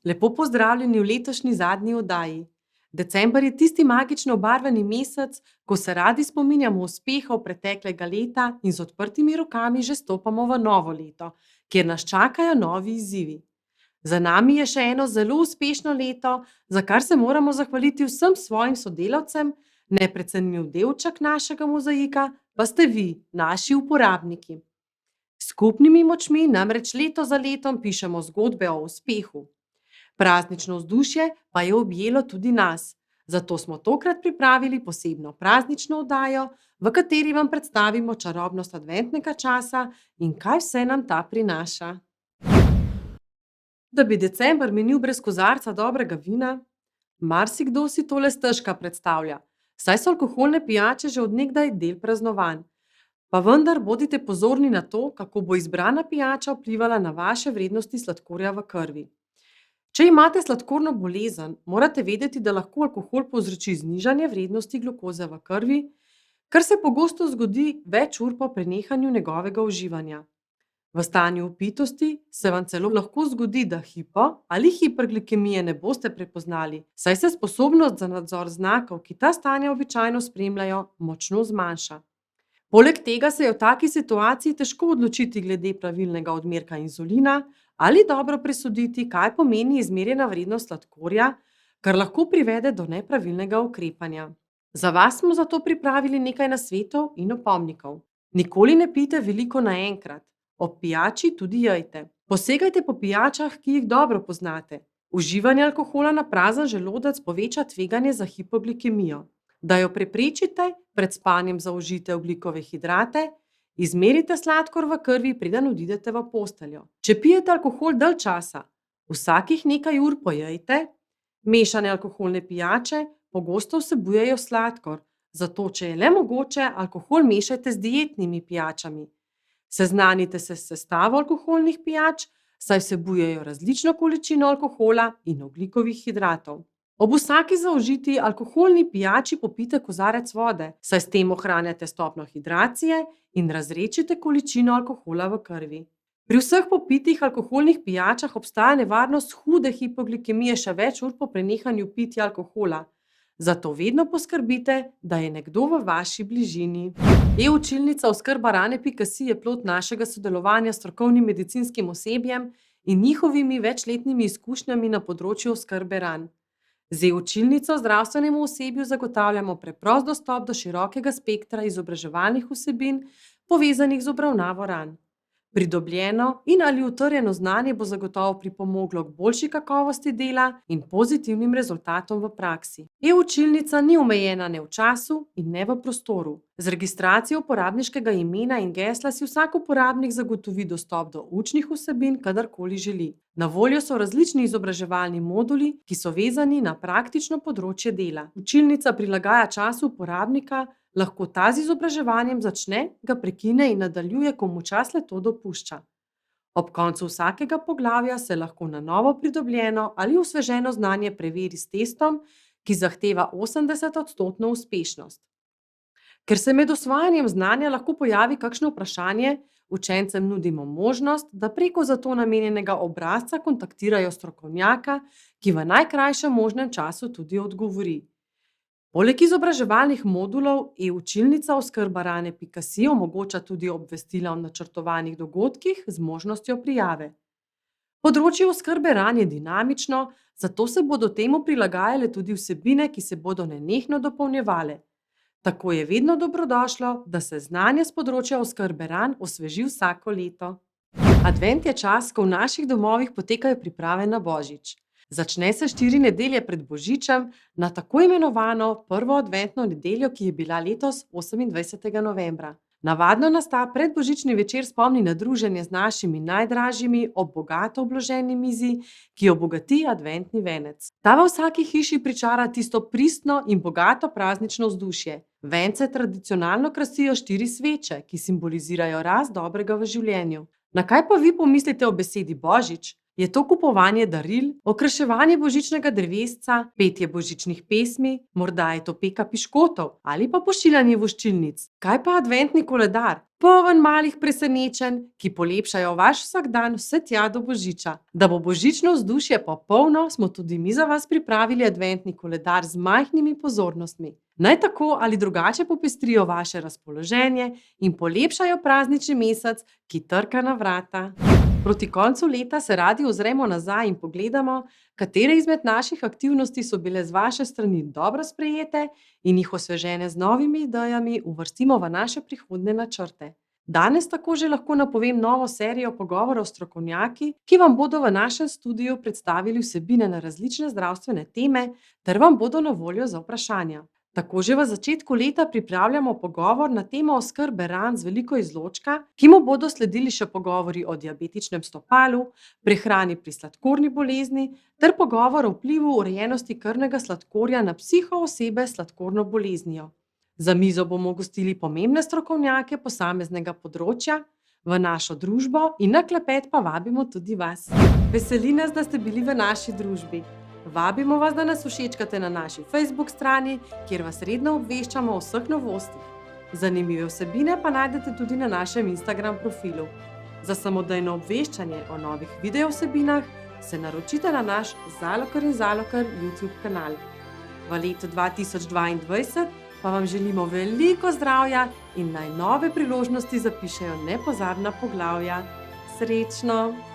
Lepo pozdravljeni v letošnji zadnji oddaji. December je tisti magično obarvani mesec, ko se radi spominjamo uspehov preteklega leta in z odprtimi rokami že stopamo v novo leto, kjer nas čakajo novi izzivi. Za nami je še eno zelo uspešno leto, za kar se moramo zahvaliti vsem svojim sodelavcem, neprecenljiv delček našega mozaika pa ste vi, naši uporabniki. S skupnimi močmi namreč leto za letom pišemo zgodbe o uspehu. Praznično vzdušje pa je objelo tudi nas. Zato smo tokrat pripravili posebno praznično oddajo, v kateri vam predstavimo čarobnost adventnega časa in kaj vse nam ta prinaša. Da bi december minil brez kozarca dobrega vina? Marsikdo si tole stežka predstavlja, saj so alkoholne pijače že od nekdaj del praznovanj. Pa vendar bodite pozorni na to, kako bo izbrana pijača vplivala na vaše vrednosti sladkorja v krvi. Če imate sladkorno bolezen, morate vedeti, da lahko alkohol povzroči znižanje vrednosti glukoze v krvi, kar se pogosto zgodi več ur po prenehanju njegovega uživanja. V stanju upitosti se vam celo lahko zgodi, da hipo ali hiperglikemije ne boste prepoznali, saj se sposobnost za nadzor znakov, ki ta stanja običajno spremljajo, močno zmanjša. Poleg tega se je v taki situaciji težko odločiti glede pravilnega odmerka inzulina ali dobro presoditi, kaj pomeni izmerjena vrednost sladkorja, kar lahko privede do nepravilnega ukrepanja. Za vas smo zato pripravili nekaj nasvetov in opomnikov. Nikoli ne pijte veliko naenkrat. Ob pijači tudi jejte. Posegajte po pijačah, ki jih dobro poznate. Uživanje alkohola na prazen želodec poveča tveganje za hipoglikemijo. Da jo preprečite, pred spanjem zaužijte ogljikove hidrate, izmerite sladkor v krvi, preden odidete v posteljo. Če pijete alkohol dalj časa, vsakih nekaj ur pojejte. Mešane alkoholne pijače pogosto vsebujejo sladkor, zato če je le mogoče, alkohol mešajte z dietnimi pijačami. Seznanite se s sestavo alkoholnih pijač, saj vsebujejo različno količino alkohola in ogljikovih hidratov. Ob vsaki zaužiti alkoholni pijači popijte kozarec vode, saj s tem ohranjate stopnjo hidracije in razredčite količino alkohola v krvi. Pri vseh popitih alkoholnih pijačah obstaja nevarnost hude hipoglikemije še več ur po prenehanju pitja alkohola. Zato vedno poskrbite, da je nekdo v vaši bližini. E-učilnica oskrba rane.si je plod našega sodelovanja s strokovnim medicinskim osebjem in njihovimi večletnimi izkušnjami na področju oskrbe ran. Z e-učilnico zdravstvenemu osebju zagotavljamo preprost dostop do širokega spektra izobraževalnih vsebin, povezanih z obravnavo ran. Pridobljeno in ali utrjeno znanje bo zagotovo pripomoglo k boljši kakovosti dela in pozitivnim rezultatom v praksi. E-učilnica ni omejena ne v času in ne v prostoru. Z registracijo uporabniškega imena in gesla si vsak uporabnik zagotovi dostop do učnih vsebin, kadarkoli želi. Na voljo so različni izobraževalni moduli, ki so vezani na praktično področje dela. Učilnica prilagaja času uporabnika, lahko ta z izobraževanjem začne, ga prekine in nadaljuje, ko mu čas le to dopušča. Ob koncu vsakega poglavja se lahko na novo pridobljeno ali osveženo znanje preveri s testom, ki zahteva 80% uspešnost. Ker se med osvajanjem znanja lahko pojavi kakšno vprašanje, učencem nudimo možnost, da preko za to namenjenega obrazca kontaktirajo strokovnjaka, ki v najkrajšem možnem času tudi odgovori. Poleg izobraževalnih modulov e-učilnica oskrba rane.si omogoča tudi obvestila o načrtovanih dogodkih z možnostjo prijave. Področje oskrbe ran je dinamično, zato se bodo temu prilagajale tudi vsebine, ki se bodo nenehno dopolnjevale. Tako je vedno dobrodošlo, da se znanje s področja oskrbe ran osveži vsako leto. Advent je čas, ko v naših domovih potekajo priprave na Božič. Začne se 4 nedelje pred Božičem na tako imenovano prvo adventno nedeljo, ki je bila letos 28. novembra. Navadno nas ta predbožični večer spomni na druženje z našimi najdražjimi ob bogato obloženi mizi, ki obogati adventni venec. Ta v vsaki hiši pričara tisto pristno in bogato praznično vzdušje. Vence tradicionalno krasijo 4 sveče, ki simbolizirajo rast dobrega v življenju. Na kaj pa vi pomislite o besedi Božič? Je to kupovanje daril, okraševanje božičnega drevesca, petje božičnih pesmi, morda je to peka piškotov ali pa pošiljanje voščilnic? Kaj pa adventni koledar? Poln malih presenečenj, ki polepšajo vaš vsakdan vse tja do božiča. Da bo božično vzdušje popolno, smo tudi mi za vas pripravili adventni koledar z majhnimi pozornostmi. Naj tako ali drugače popestrijo vaše razpoloženje in polepšajo praznični mesec, ki trka na vrata. Proti koncu leta se radi ozremo nazaj in pogledamo, katere izmed naših aktivnosti so bile z vaše strani dobro sprejete in jih osvežene z novimi idejami uvrstimo v naše prihodnje načrte. Danes tako že lahko napovem novo serijo pogovorov s strokovnjaki, ki vam bodo v našem studiu predstavili vsebine na različne zdravstvene teme ter vam bodo na voljo za vprašanja. Tako že v začetku leta pripravljamo pogovor na temo oskrbe ran z veliko izločka, ki mu bodo sledili še pogovori o diabetičnem stopalu, prehrani pri sladkorni bolezni ter pogovor o vplivu urejenosti krvnega sladkorja na psiho osebe s sladkorno boleznijo. Za mizo bomo gostili pomembne strokovnjake posameznega področja v našo družbo in na klepet pa vabimo tudi vas. Veseli nas, da ste bili v naši družbi. Vabimo vas, da nas všečkate na naši Facebook strani, kjer vas redno obveščamo o vseh novostih. Zanimive vsebine pa najdete tudi na našem Instagram profilu. Za samodejno obveščanje o novih video vsebinah se naročite na naš Zalokar in Zalokar YouTube kanal. V letu 2022 pa vam želimo veliko zdravja in naj nove priložnosti zapišejo nepozabna poglavja. Srečno!